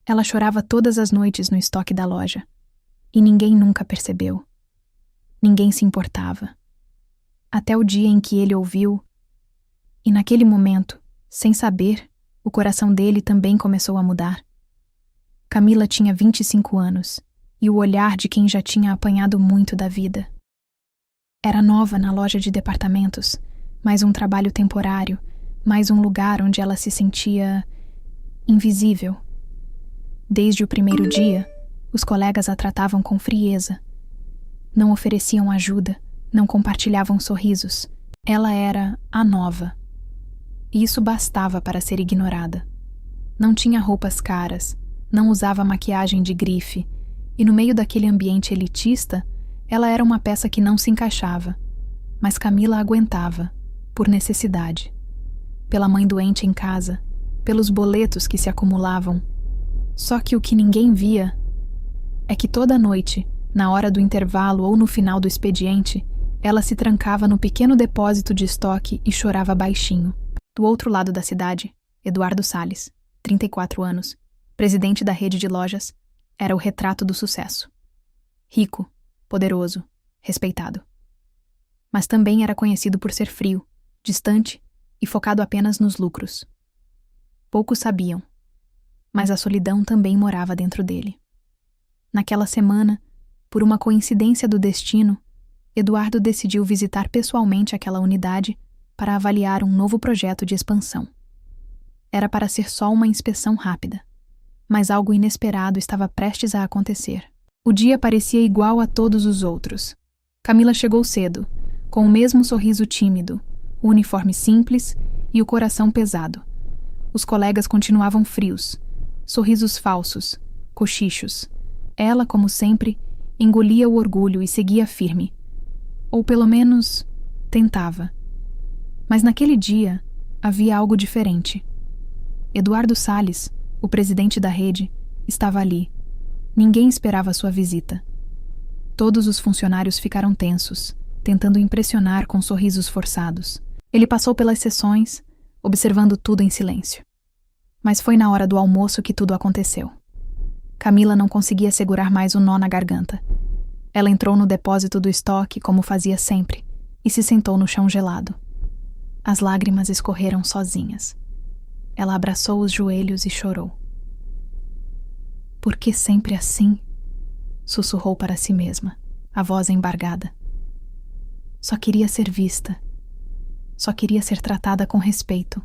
Ela chorava todas as noites no estoque da loja. E ninguém nunca percebeu. Ninguém se importava. Até o dia em que ele ouviu. E naquele momento, sem saber, o coração dele também começou a mudar. Camila tinha 25 anos, e o olhar de quem já tinha apanhado muito da vida. Era nova na loja de departamentos, mais um trabalho temporário, mais um lugar onde ela se sentia invisível. Desde o primeiro dia, os colegas a tratavam com frieza. Não ofereciam ajuda, não compartilhavam sorrisos. Ela era a nova. E isso bastava para ser ignorada. Não tinha roupas caras, não usava maquiagem de grife, e no meio daquele ambiente elitista, ela era uma peça que não se encaixava. Mas Camila aguentava, por necessidade. Pela mãe doente em casa, pelos boletos que se acumulavam. Só que o que ninguém via é que toda noite, na hora do intervalo ou no final do expediente, ela se trancava no pequeno depósito de estoque e chorava baixinho. Do outro lado da cidade, Eduardo Salles, 34 anos, presidente da rede de lojas, era o retrato do sucesso. Rico, poderoso, respeitado. Mas também era conhecido por ser frio, distante e focado apenas nos lucros. Poucos sabiam, mas a solidão também morava dentro dele. Naquela semana, por uma coincidência do destino, Eduardo decidiu visitar pessoalmente aquela unidade para avaliar um novo projeto de expansão. Era para ser só uma inspeção rápida, mas algo inesperado estava prestes a acontecer. O dia parecia igual a todos os outros. Camila chegou cedo, com o mesmo sorriso tímido, o uniforme simples e o coração pesado. Os colegas continuavam frios, sorrisos falsos, cochichos. Ela, como sempre, engolia o orgulho e seguia firme. Ou pelo menos, tentava. Mas naquele dia, havia algo diferente. Eduardo Salles, o presidente da rede, estava ali. Ninguém esperava sua visita. Todos os funcionários ficaram tensos, tentando impressionar com sorrisos forçados. Ele passou pelas sessões, observando tudo em silêncio. Mas foi na hora do almoço que tudo aconteceu. Camila não conseguia segurar mais o nó na garganta. Ela entrou no depósito do estoque, como fazia sempre, e se sentou no chão gelado. As lágrimas escorreram sozinhas. Ela abraçou os joelhos e chorou. "Por que sempre assim?" sussurrou para si mesma, a voz embargada. Só queria ser vista. Só queria ser tratada com respeito.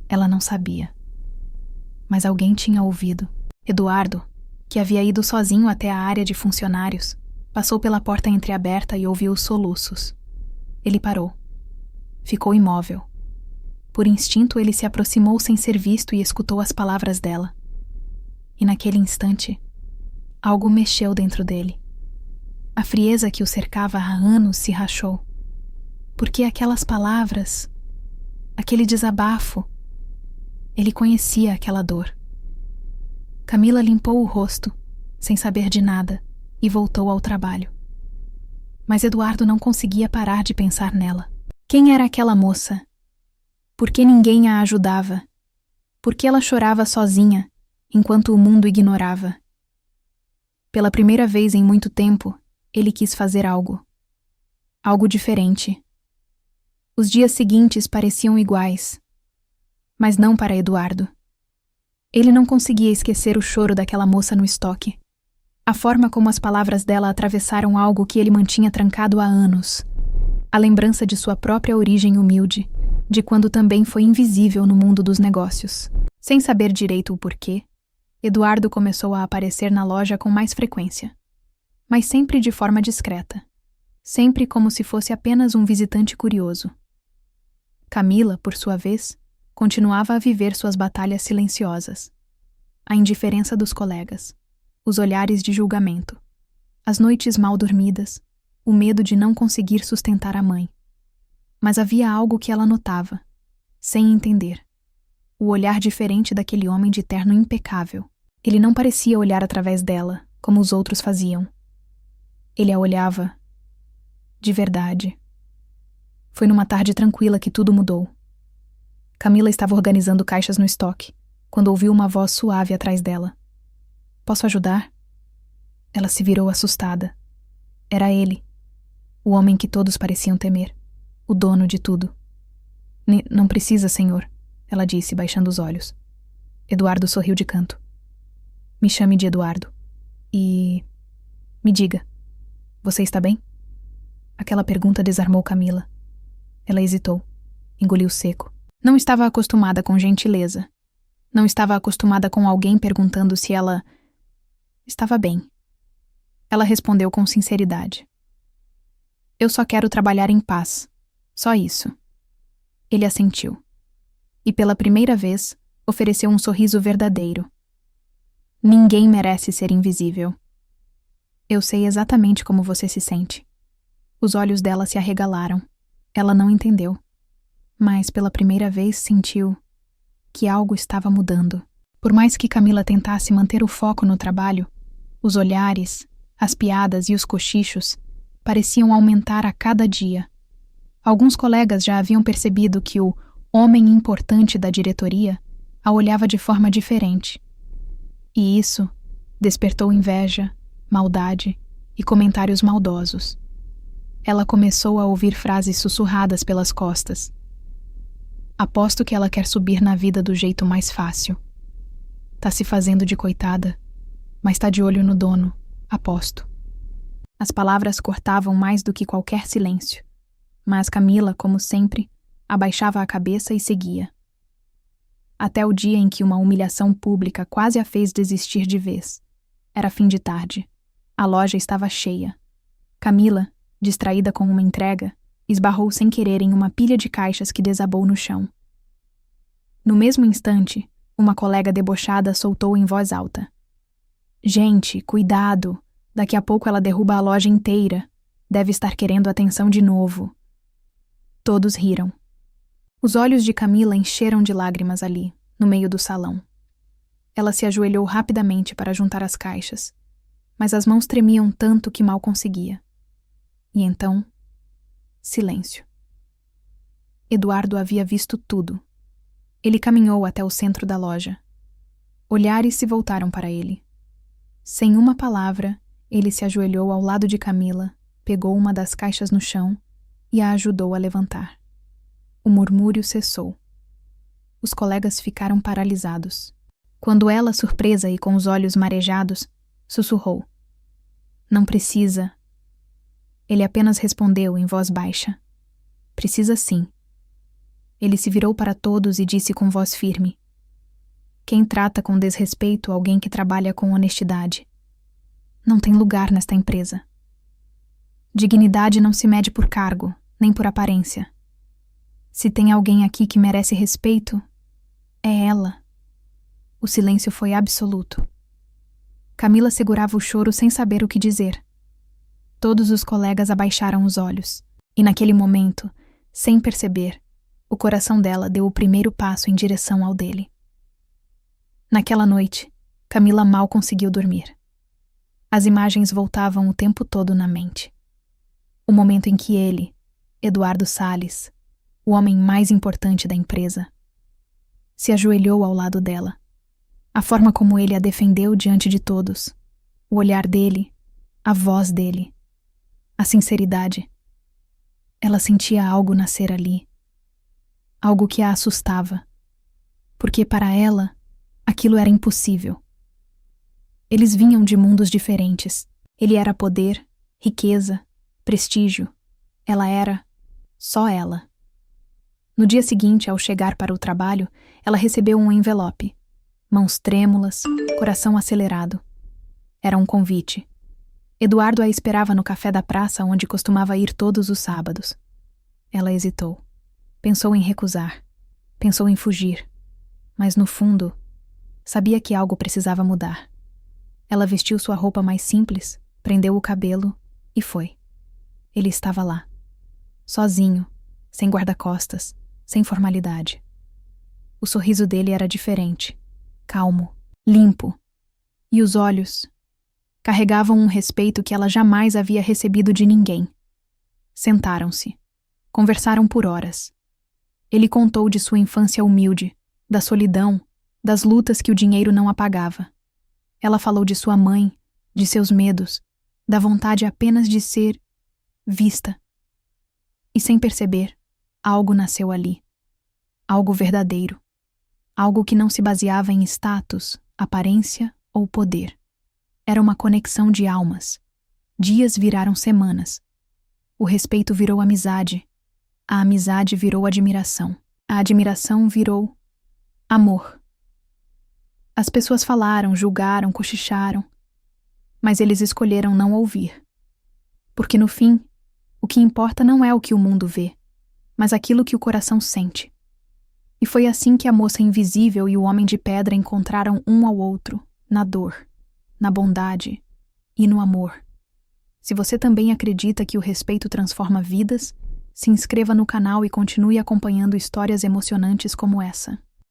Ela não sabia. Mas alguém tinha ouvido. Eduardo, que havia ido sozinho até a área de funcionários, passou pela porta entreaberta e ouviu os soluços. Ele parou. Ficou imóvel. Por instinto, ele se aproximou sem ser visto e escutou as palavras dela. E naquele instante, algo mexeu dentro dele. A frieza que o cercava há anos se rachou. Porque aquelas palavras, aquele desabafo, ele conhecia aquela dor. Camila limpou o rosto, sem saber de nada, e voltou ao trabalho. Mas Eduardo não conseguia parar de pensar nela. Quem era aquela moça? Por que ninguém a ajudava? Por que ela chorava sozinha, enquanto o mundo ignorava? Pela primeira vez em muito tempo, ele quis fazer algo. Algo diferente. Os dias seguintes pareciam iguais. Mas não para Eduardo. Ele não conseguia esquecer o choro daquela moça no estoque. A forma como as palavras dela atravessaram algo que ele mantinha trancado há anos. A lembrança de sua própria origem humilde, de quando também foi invisível no mundo dos negócios. Sem saber direito o porquê, Eduardo começou a aparecer na loja com mais frequência. Mas sempre de forma discreta. Sempre como se fosse apenas um visitante curioso. Camila, por sua vez, continuava a viver suas batalhas silenciosas. A indiferença dos colegas, os olhares de julgamento, as noites mal dormidas, o medo de não conseguir sustentar a mãe. Mas havia algo que ela notava, sem entender. O olhar diferente daquele homem de terno impecável. Ele não parecia olhar através dela, como os outros faziam. Ele a olhava de verdade. Foi numa tarde tranquila que tudo mudou. Camila estava organizando caixas no estoque, quando ouviu uma voz suave atrás dela. Posso ajudar? Ela se virou assustada. Era ele, o homem que todos pareciam temer, o dono de tudo. Não precisa, senhor, ela disse, baixando os olhos. Eduardo sorriu de canto. Me chame de Eduardo. E... me diga, você está bem? Aquela pergunta desarmou Camila. Ela hesitou, engoliu seco. Não estava acostumada com gentileza. Não estava acostumada com alguém perguntando se ela estava bem. Ela respondeu com sinceridade. Eu só quero trabalhar em paz. Só isso. Ele assentiu. E pela primeira vez, ofereceu um sorriso verdadeiro. Ninguém merece ser invisível. Eu sei exatamente como você se sente. Os olhos dela se arregalaram. Ela não entendeu. Mas pela primeira vez sentiu que algo estava mudando. Por mais que Camila tentasse manter o foco no trabalho, os olhares, as piadas e os cochichos pareciam aumentar a cada dia. Alguns colegas já haviam percebido que o homem importante da diretoria a olhava de forma diferente. E isso despertou inveja, maldade e comentários maldosos. Ela começou a ouvir frases sussurradas pelas costas. Aposto que ela quer subir na vida do jeito mais fácil. Tá se fazendo de coitada, mas tá de olho no dono, aposto. As palavras cortavam mais do que qualquer silêncio, mas Camila, como sempre, abaixava a cabeça e seguia. Até o dia em que uma humilhação pública quase a fez desistir de vez. Era fim de tarde. A loja estava cheia. Camila, distraída com uma entrega, esbarrou sem querer em uma pilha de caixas que desabou no chão. No mesmo instante, uma colega debochada soltou em voz alta. Gente, cuidado! Daqui a pouco ela derruba a loja inteira. Deve estar querendo atenção de novo. Todos riram. Os olhos de Camila encheram de lágrimas ali, no meio do salão. Ela se ajoelhou rapidamente para juntar as caixas, mas as mãos tremiam tanto que mal conseguia. E então, silêncio. Eduardo havia visto tudo. Ele caminhou até o centro da loja. Olhares se voltaram para ele. Sem uma palavra, ele se ajoelhou ao lado de Camila, pegou uma das caixas no chão e a ajudou a levantar. O murmúrio cessou. Os colegas ficaram paralisados. Quando ela, surpresa e com os olhos marejados, sussurrou. Não precisa. Ele apenas respondeu em voz baixa. Precisa sim. Ele se virou para todos e disse com voz firme. Quem trata com desrespeito alguém que trabalha com honestidade não tem lugar nesta empresa. Dignidade não se mede por cargo, nem por aparência. Se tem alguém aqui que merece respeito, é ela. O silêncio foi absoluto. Camila segurava o choro sem saber o que dizer. Todos os colegas abaixaram os olhos, e naquele momento, sem perceber, o coração dela deu o primeiro passo em direção ao dele. Naquela noite, Camila mal conseguiu dormir. As imagens voltavam o tempo todo na mente. O momento em que ele, Eduardo Salles, o homem mais importante da empresa, se ajoelhou ao lado dela. A forma como ele a defendeu diante de todos, o olhar dele, a voz dele, a sinceridade. Ela sentia algo nascer ali, algo que a assustava, porque para ela aquilo era impossível. Eles vinham de mundos diferentes. Ele era poder, riqueza, prestígio. Ela era só ela. No dia seguinte, ao chegar para o trabalho, ela recebeu um envelope. Mãos trêmulas, coração acelerado. Era um convite. Eduardo a esperava no café da praça onde costumava ir todos os sábados. Ela hesitou. Pensou em recusar. Pensou em fugir. Mas no fundo, sabia que algo precisava mudar. Ela vestiu sua roupa mais simples, prendeu o cabelo e foi. Ele estava lá. Sozinho, sem guarda-costas, sem formalidade. O sorriso dele era diferente, calmo, limpo. E os olhos carregavam um respeito que ela jamais havia recebido de ninguém. Sentaram-se. Conversaram por horas. Ele contou de sua infância humilde, da solidão, das lutas que o dinheiro não apagava. Ela falou de sua mãe, de seus medos, da vontade apenas de ser vista. E sem perceber, algo nasceu ali. Algo verdadeiro. Algo que não se baseava em status, aparência ou poder. Era uma conexão de almas. Dias viraram semanas. O respeito virou amizade. A amizade virou admiração. A admiração virou amor. As pessoas falaram, julgaram, cochicharam, mas eles escolheram não ouvir. Porque no fim, o que importa não é o que o mundo vê, mas aquilo que o coração sente. E foi assim que a moça invisível e o homem de pedra encontraram um ao outro, na dor, na bondade e no amor. Se você também acredita que o respeito transforma vidas, se inscreva no canal e continue acompanhando histórias emocionantes como essa.